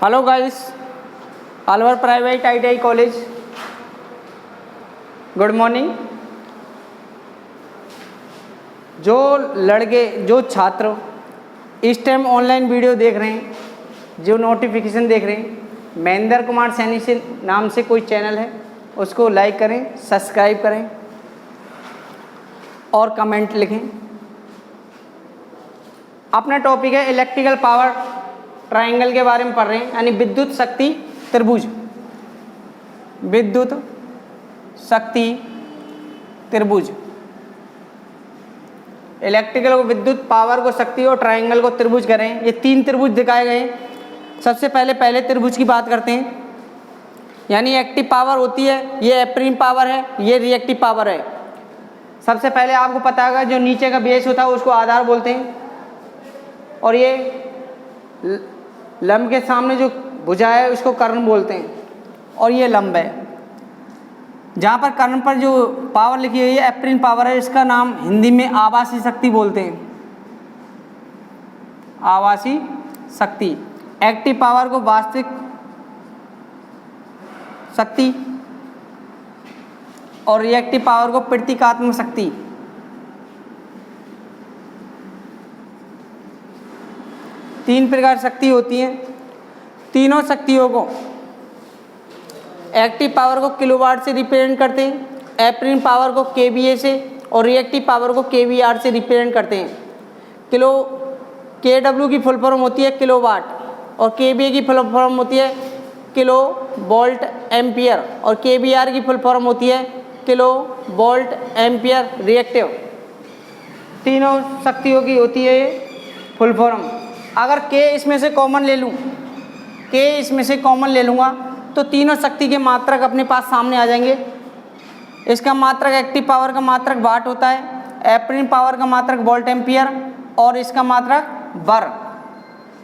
Hello guys, Alwar private ITI college, good morning. जो छात्र इस टाइम ऑनलाइन वीडियो देख रहे हैं, जो नोटिफिकेशन देख रहे हैं, महेंद्र कुमार सैनी से नाम से कोई चैनल है, उसको लाइक करें, सब्सक्राइब करें और कमेंट लिखें। अपना टॉपिक है इलेक्ट्रिकल पावर ट्रायंगल के बारे में पढ़ रहे हैं, यानी विद्युत शक्ति त्रिभुज। विद्युत शक्ति त्रिभुज, इलेक्ट्रिकल को विद्युत पावर को शक्ति और ट्रायंगल को त्रिभुज करें। ये 3 त्रिभुज दिखाए गए हैं। सबसे पहले त्रिभुज की बात करते हैं, यानी एक्टिव पावर होती है, ये एप्रीम पावर है, ये रिएक्टिव पावर है। सबसे पहले आपको पता होगा जो नीचे का बेस होता है उसको आधार बोलते हैं, और ये लंब के सामने जो भुजा है उसको कर्ण बोलते हैं, और ये लंब है। जहाँ पर कर्ण पर जो पावर लिखी हुई है एप्रीम पावर है, इसका नाम हिंदी में आवासीय शक्ति बोलते हैं। आवासीय शक्ति। एक्टिव पावर को वास्तविक शक्ति और रिएक्टिव पावर को प्रतीकात्मक शक्ति। तीन प्रकार शक्ति होती हैं। तीनों शक्तियों को एक्टिव पावर को किलोवाट से रिप्रेजेंट करते हैं, एप्रीम पावर को kVA से और रिएक्टिव पावर को kVAr से रिप्रेजेंट करते हैं। kW की फुल फॉर्म होती है किलोवाट, और kVA की फुल फॉर्म होती है किलो वोल्ट एम्पियर, और kVAr की फुल फॉर्म होती है किलो वोल्ट एम्पियर रिएक्टिव। तीनों शक्तियों की होती है फुल फॉर्म। अगर K इसमें से कॉमन ले लूँ, K इसमें से कॉमन ले लूँगा तो तीनों शक्ति के मात्रक अपने पास सामने आ जाएंगे। इसका मात्रक एक्टिव पावर का मात्रक वाट होता है, एप्रीम पावर का मात्रक वोल्ट एम्पियर, और इसका मात्रक बर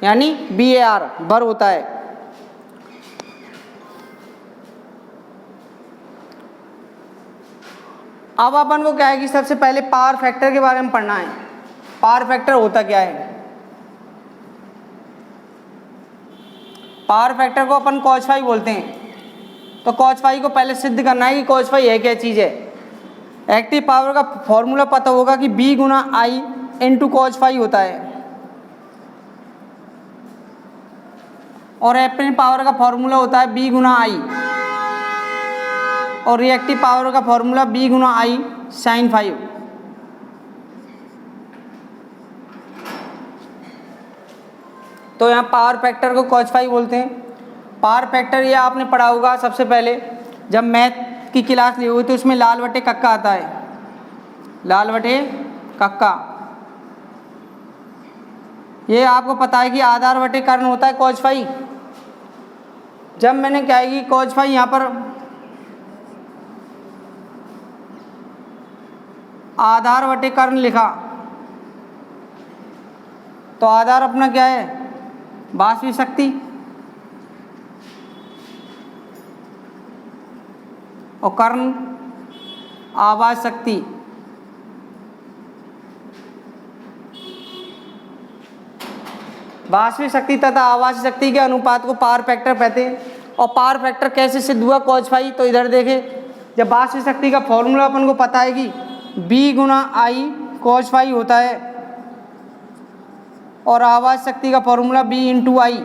यानी VAR बर होता है। अब अपन को क्या है कि सबसे पहले पावर फैक्टर के बारे में पढ़ना है। पावर फैक्टर होता क्या है? पावर फैक्टर को अपन cos फाई बोलते हैं। तो cos फाई को पहले सिद्ध करना है कि cos फाई है क्या चीज़ है। एक्टिव पावर का फॉर्मूला पता होगा कि B गुना I इंटू cos फाई होता है, और एप्रीम पावर का फॉर्मूला होता है B गुना I, और रिएक्टिव पावर का फॉर्मूला B गुना I साइन फाई। तो यहाँ पावर फैक्टर को cos फाई बोलते हैं। पावर फैक्टर ये आपने पढ़ा होगा सबसे पहले जब मैथ की क्लास ली हुई तो उसमें लाल बटे कक्का आता है, लाल बटे कक्का। ये आपको पता है कि आधार बटे कर्ण होता है cos फाई। जब मैंने क्या है कि cos फाई यहाँ पर आधार बटे कर्ण लिखा, तो आधार अपना क्या है? वास्तविक शक्ति, और कर्ण आवाज शक्ति। वास्तविक शक्ति तथा आवाज शक्ति के अनुपात को पावर फैक्टर कहते हैं। और पावर फैक्टर कैसे सिद्ध हुआ cos फाई? तो इधर देखें, जब वास्तविक शक्ति का फॉर्मूला अपन को पता है कि B गुना I cos फाई होता है, और आवाज शक्ति का formula B into I,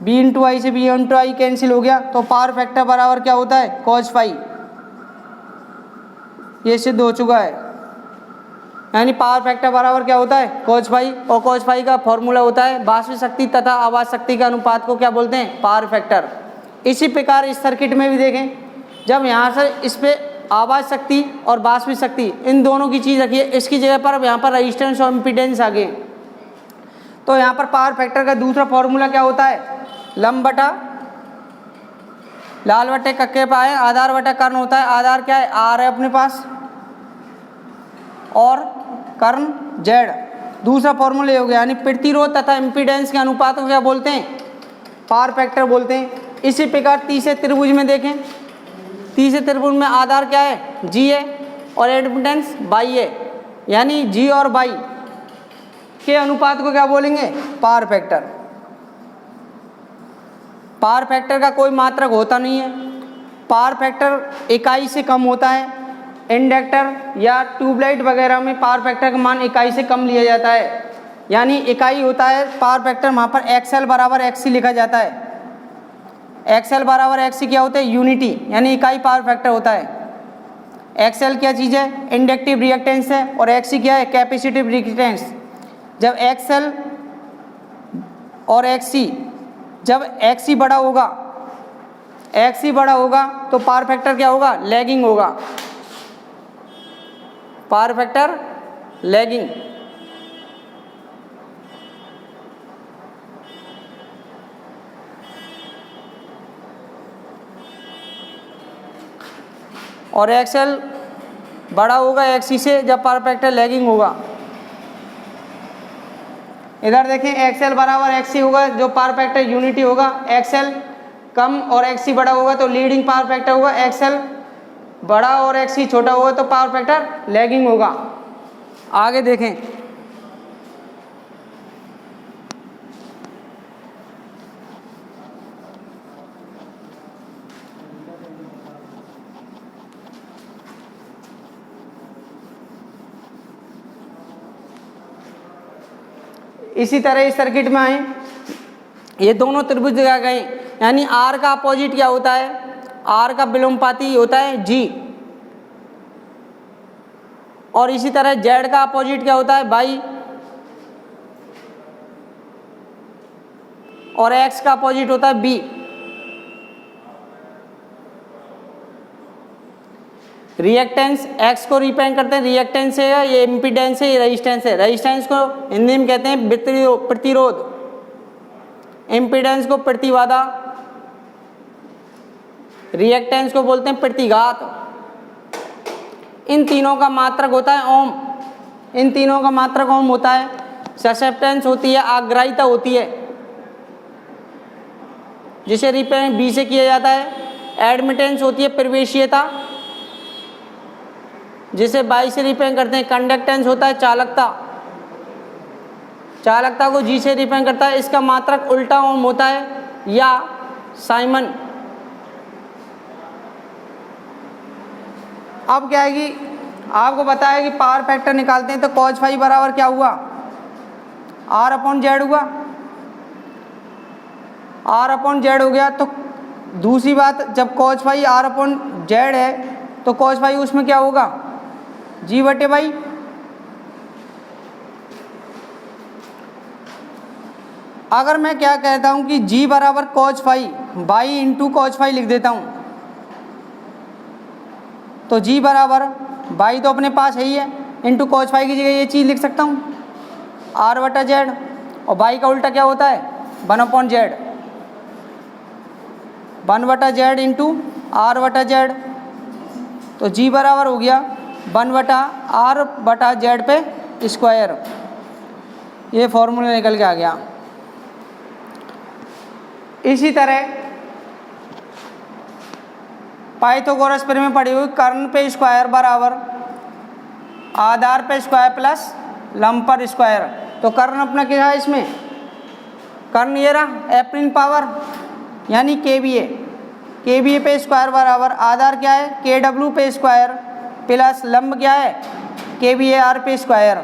B into I से B इंटू आई कैंसिल हो गया, तो पावर फैक्टर बराबर क्या होता है? cos phi. ये सिद्ध हो चुका है, यानी पावर फैक्टर बराबर क्या होता है? cos फाई, और cos फाई का फॉर्मूला होता है वास्तविक शक्ति तथा आवाज शक्ति के अनुपात को क्या बोलते हैं? Power factor. इसी प्रकार इस सर्किट में भी देखें, जब यहाँ से इस पे आवाज शक्ति और वास्तविक शक्ति इन दोनों की चीज़ रखिए, इसकी जगह पर अब यहाँ पर रेजिस्टेंस और इम्पीडेंस आ गए, तो यहाँ पर पावर फैक्टर का दूसरा फॉर्मूला क्या होता है? लंब बटा लाल बटे कक्के पे आए, आधार बटा कर्ण होता है। आधार क्या है? R है अपने पास, और कर्ण Z। दूसरा फॉर्मूला हो गया, यानी प्रतिरोध तथा इम्पीडेंस के अनुपात को क्या बोलते हैं? पावर फैक्टर बोलते हैं। इसी प्रकार तीसरे त्रिभुज में देखें, तीसरे त्रिभुज में आधार क्या है? G है, और एडमिटेंस Y है, यानी G और Y के अनुपात को क्या बोलेंगे? Power factor. पावर फैक्टर का कोई मात्रक होता नहीं है, पावर फैक्टर इकाई से कम होता है। इंडक्टर या ट्यूबलाइट वगैरह में पावर फैक्टर का मान इकाई से कम लिया जाता है, यानी इकाई होता है पावर फैक्टर, वहाँ पर एक्सएल बराबर एक्ससी लिखा जाता है। एक्सएल बराबर एक्ससी क्या होता है? यूनिटी, यानी इकाई पावर फैक्टर होता है। एक्सएल क्या चीज़ है? इंडक्टिव रिएक्टेंस है, और एक्ससी क्या है? Capacitive reactance. जब एक्सएल और एक्ससी, जब एक्ससी बड़ा होगा, एक्ससी बड़ा होगा तो पावर फैक्टर क्या होगा? लैगिंग होगा, पावर फैक्टर लैगिंग। और एक्सएल बड़ा होगा एक्ससी से जब पावर फैक्टर लैगिंग होगा। इधर देखें, एक्सएल बराबर एक्ससी होगा जो पावर फैक्टर यूनिटी होगा, एक्सएल कम और एक्ससी बड़ा होगा तो लीडिंग पावर फैक्टर होगा, एक्सएल बड़ा और एक्ससी छोटा होगा तो पावर फैक्टर लैगिंग होगा। आगे देखें, इसी तरह इस सर्किट में आए, ये दोनों त्रिभुज दिखाए गए, यानी आर का अपोजिट क्या होता है? आर का विलोमपाती होता है जी, और इसी तरह जेड का अपोजिट क्या होता है? बाई, और एक्स का अपोजिट होता है बी। रिएक्टेंस एक्स को रिप्रेजेंट करते हैं, रिएक्टेंस है, ये इम्पीडेंस है, ये रेजिस्टेंस है। रेजिस्टेंस को हिंदी में कहते हैं प्रतिरोध, इम्पीडेंस को प्रतिबाधा, रिएक्टेंस को बोलते हैं प्रतिघात। इन तीनों का मात्रक होता है ओम, इन तीनों का मात्रक ओम होता है। ससेप्टेंस होती है, आग्राह्यता होती है, जिसे रिप्रेजेंट बी से किया जाता है। एडमिटेंस होती है प्रवेशीयता, जिसे बाई से रिप्रेजेंट करते हैं। कंडक्टेंस होता है चालकता, चालकता को जी से रिप्रेजेंट करता है, इसका मात्रक उल्टा ओम होता है या साइमन। अब क्या है कि आपको पता है कि पावर फैक्टर निकालते हैं तो कॉज फाई बराबर क्या हुआ? आर अपॉन जेड हुआ, आर अपॉन जेड हो गया। तो दूसरी बात, जब cos phi R upon Z है तो कॉज फाई उसमें क्या होगा? जी बटे बाई। अगर मैं क्या कहता हूं कि जी बराबर cos phi by into cos phi लिख देता हूं, तो जी बराबर बाई तो अपने पास है ही है, इंटू कॉज फाई की जगह ये चीज़ लिख सकता हूं आर बटा जेड, और बाई का उल्टा क्या होता है? 1 अपॉन जेड, 1 बटा जेड इंटू आर बटा जेड। तो जी बराबर हो गया 1 बटा आर बटा जेड पे स्क्वायर। ये फॉर्मूला निकल के आ गया। इसी तरह पाइथागोरस पर में पड़ी हुई कर्ण पे स्क्वायर बराबर आधार पे स्क्वायर प्लस लंब पर स्क्वायर। तो कर्ण अपना क्या है इसमें? कर्ण ये रहा एप्रिन पावर, यानी केवीए, केवीए पे स्क्वायर बराबर आधार क्या है? केडब्ल्यू पे स्क्वायर प्लस लंब क्या है? केवीए आर पे स्क्वायर।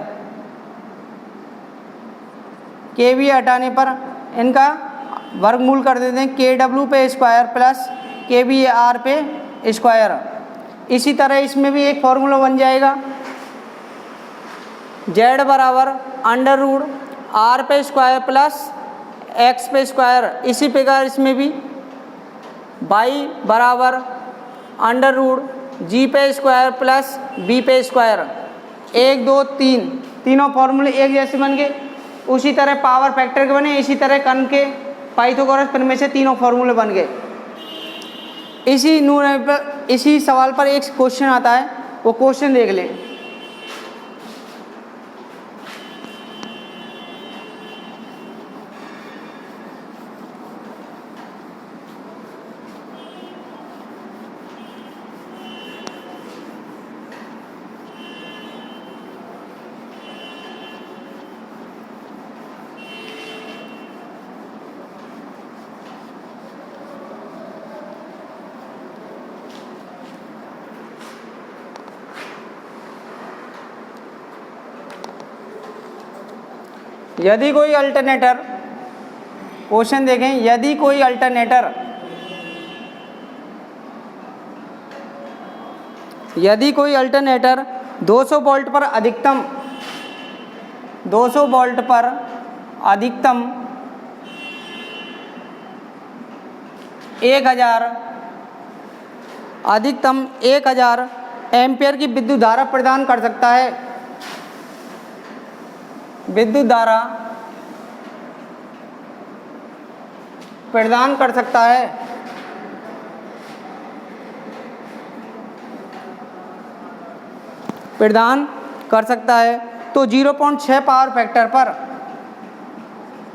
केवीए हटाने पर इनका वर्गमूल कर देते हैं, केडब्ल्यू पे स्क्वायर प्लस केवीए आर पे स्क्वायर। इसी तरह इसमें भी एक फॉर्मूला बन जाएगा, जेड बराबर अंडर रूट आर पे स्क्वायर प्लस एक्स पे स्क्वायर। इसी प्रकार इसमें भी बाई बराबर अंडर रूट जी पे स्क्वायर प्लस बी पे स्क्वायर। 1 2 3 तीनों फॉर्मूले एक जैसे बन गए। उसी तरह पावर फैक्टर के बने, इसी तरह कर्ण के पाइथागोरस प्रमेय से तीनों फॉर्मूले बन गए। इसी सवाल पर एक क्वेश्चन आता है, वो क्वेश्चन देख लें। यदि कोई अल्टरनेटर, क्वेश्चन देखें, यदि कोई अल्टरनेटर, यदि कोई अल्टरनेटर 200 वोल्ट पर अधिकतम 200 वोल्ट पर अधिकतम 1000 एम्पियर की विद्युत धारा प्रदान कर सकता है, विद्युत धारा प्रदान कर सकता है, प्रदान कर सकता है, तो 0.6 पावर फैक्टर पर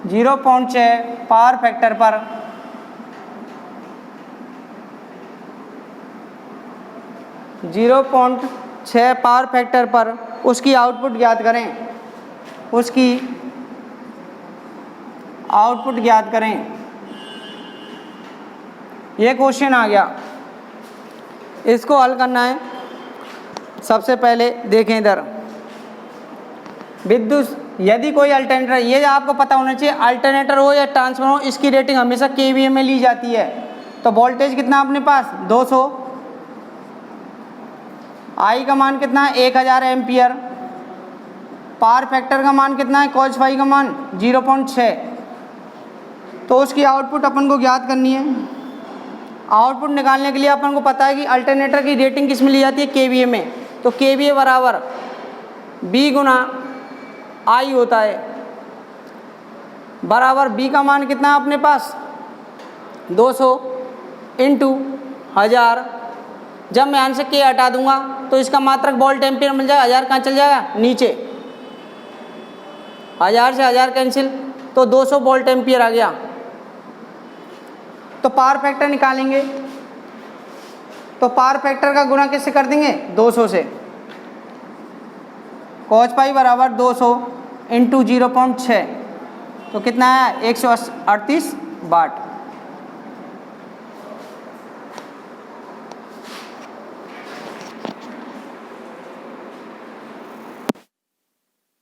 0.6 पावर फैक्टर पर 0.6 पावर फैक्टर पर उसकी आउटपुट ज्ञात करें, उसकी आउटपुट ज्ञात करें। ये क्वेश्चन आ गया, इसको हल करना है। सबसे पहले देखें इधर, विद्युत, यदि कोई अल्टरनेटर, ये आपको पता होना चाहिए, अल्टरनेटर हो या ट्रांसफार्मर हो, इसकी रेटिंग हमेशा केवीए में ली जाती है। तो वोल्टेज कितना अपने पास 200, आई का मान कितना है 1000 एम्पियर, पावर फैक्टर का मान कितना है, cos फाई का मान 0.6, तो उसकी आउटपुट अपन को ज्ञात करनी है। आउटपुट निकालने के लिए अपन को पता है कि अल्टरनेटर की रेटिंग किस में ली जाती है, केवीए में। तो केवीए बराबर बी गुना आई होता है, बराबर बी का मान कितना है अपने पास 200 इंटू 1000। जब मैं यहाँ से के हटा दूंगा तो इसका मात्रक वोल्ट एम्पियर मिल जाएगा, 1000 कहाँ चल जाएगा नीचे, 1000 से 1000 कैंसिल, तो 200 वोल्ट एम्पियर आ गया। तो पावर फैक्टर निकालेंगे, तो पावर फैक्टर का गुणा किससे कर देंगे 200 से, cos पाई बराबर 200 इंटू 0.6, तो कितना है 138 वाट।